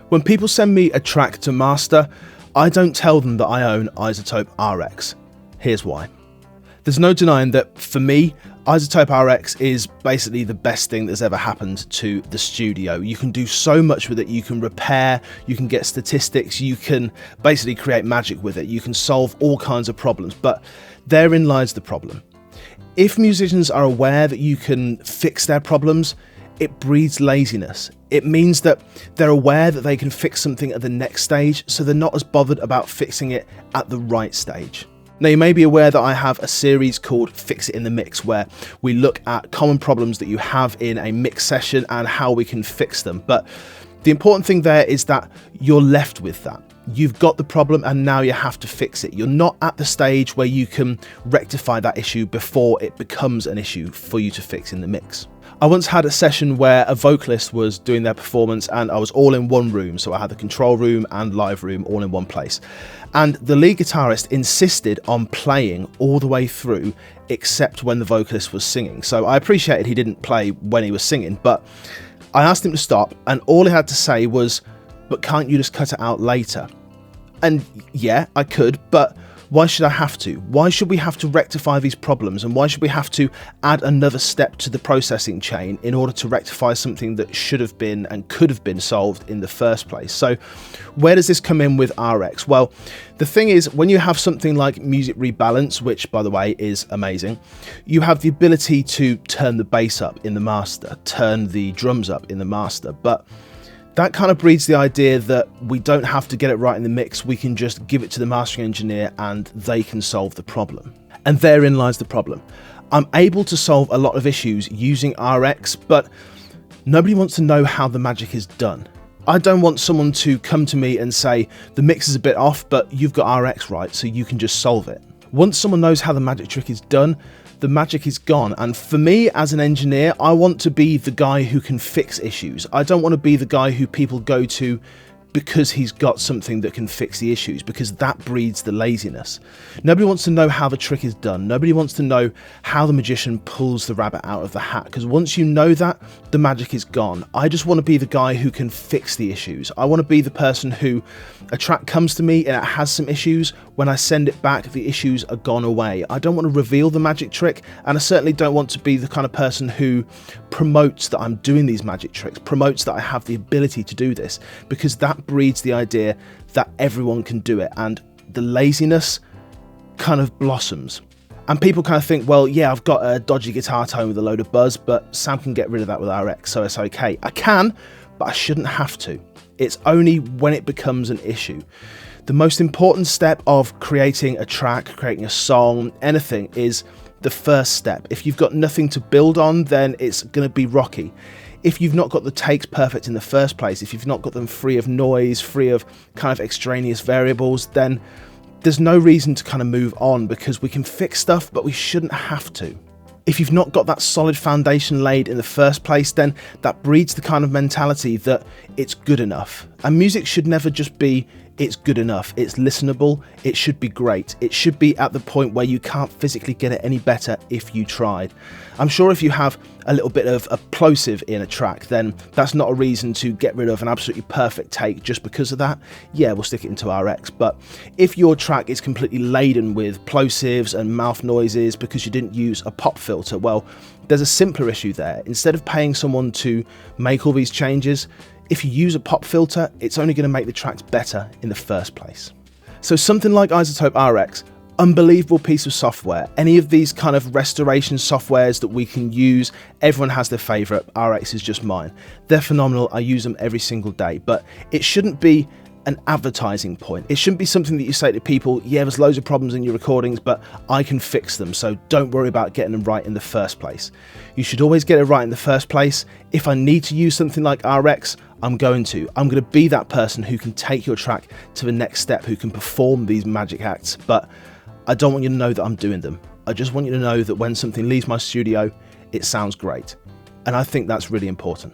When people send me a track to master, I don't tell them that I own iZotope RX. Here's why. There's no denying that for me, iZotope RX is basically the best thing that's ever happened to the studio. You can do so much with it. You can repair, you can get statistics, you can basically create magic with it. You can solve all kinds of problems, but therein lies the problem. If musicians are aware that you can fix their problems, it breeds laziness. It means that they're aware that they can fix something at the next stage, so they're not as bothered about fixing it at the right stage. Now, you may be aware that I have a series called Fix It in the Mix, where we look at common problems that you have in a mix session and how we can fix them. But the important thing there is that you're left with that. You've got the problem and now you have to fix it. You're not at the stage where you can rectify that issue before it becomes an issue for you to fix in the mix. I once had a session where a vocalist was doing their performance and I was all in one room. So I had the control room and live room all in one place. And the lead guitarist insisted on playing all the way through except when the vocalist was singing. So I appreciated he didn't play when he was singing, but I asked him to stop and all he had to say was, "But can't you just cut it out later?" And yeah, I could, but why should I have to? Why should we have to rectify these problems? And why should we have to add another step to the processing chain in order to rectify something that should have been and could have been solved in the first place? So where does this come in with RX? Well, the thing is, when you have something like Music Rebalance, which by the way is amazing, you have the ability to turn the bass up in the master, turn the drums up in the master, but that kind of breeds the idea that we don't have to get it right in the mix, we can just give it to the mastering engineer and they can solve the problem. And therein lies the problem. I'm able to solve a lot of issues using RX, but nobody wants to know how the magic is done. I don't want someone to come to me and say, the mix is a bit off, but you've got RX right, so you can just solve it. Once someone knows how the magic trick is done, the magic is gone. And for me as an engineer, I want to be the guy who can fix issues. I don't want to be the guy who people go to because he's got something that can fix the issues, because that breeds the laziness. Nobody wants to know how the trick is done. Nobody wants to know how the magician pulls the rabbit out of the hat, because once you know that, the magic is gone. I just want to be the guy who can fix the issues. I want to be the person who, a track comes to me and it has some issues, when I send it back, the issues are gone away. I don't want to reveal the magic trick, and I certainly don't want to be the kind of person who promotes that I'm doing these magic tricks, promotes that I have the ability to do this, because that breeds the idea that everyone can do it, and the laziness kind of blossoms. And people kind of think, well, yeah, I've got a dodgy guitar tone with a load of buzz, but Sam can get rid of that with RX, so it's okay. I can, but I shouldn't have to. It's only when it becomes an issue. The most important step of creating a track, creating a song, anything, is the first step. If you've got nothing to build on, then it's going to be rocky. If you've not got the takes perfect in the first place, if you've not got them free of noise, free of kind of extraneous variables, then there's no reason to kind of move on, because we can fix stuff, but we shouldn't have to. If you've not got that solid foundation laid in the first place, then that breeds the kind of mentality that it's good enough. And music should never just be, it's good enough, it's listenable, it should be great. It should be at the point where you can't physically get it any better if you tried. I'm sure if you have a little bit of a plosive in a track, then that's not a reason to get rid of an absolutely perfect take just because of that. Yeah, we'll stick it into RX. But if your track is completely laden with plosives and mouth noises because you didn't use a pop filter, well, there's a simpler issue there. Instead of paying someone to make all these changes, if you use a pop filter, it's only going to make the tracks better in the first place. So something like iZotope RX, unbelievable piece of software. Any of these kind of restoration softwares that we can use, everyone has their favorite. RX is just mine. They're phenomenal. I use them every single day, but it shouldn't be an advertising point. It shouldn't be something that you say to people, yeah, there's loads of problems in your recordings, but I can fix them, so don't worry about getting them right in the first place. You should always get it right in the first place. If I need to use something like RX, I'm going to be that person who can take your track to the next step, who can perform these magic acts, but I don't want you to know that I'm doing them. I just want you to know that when something leaves my studio, it sounds great. And I think that's really important.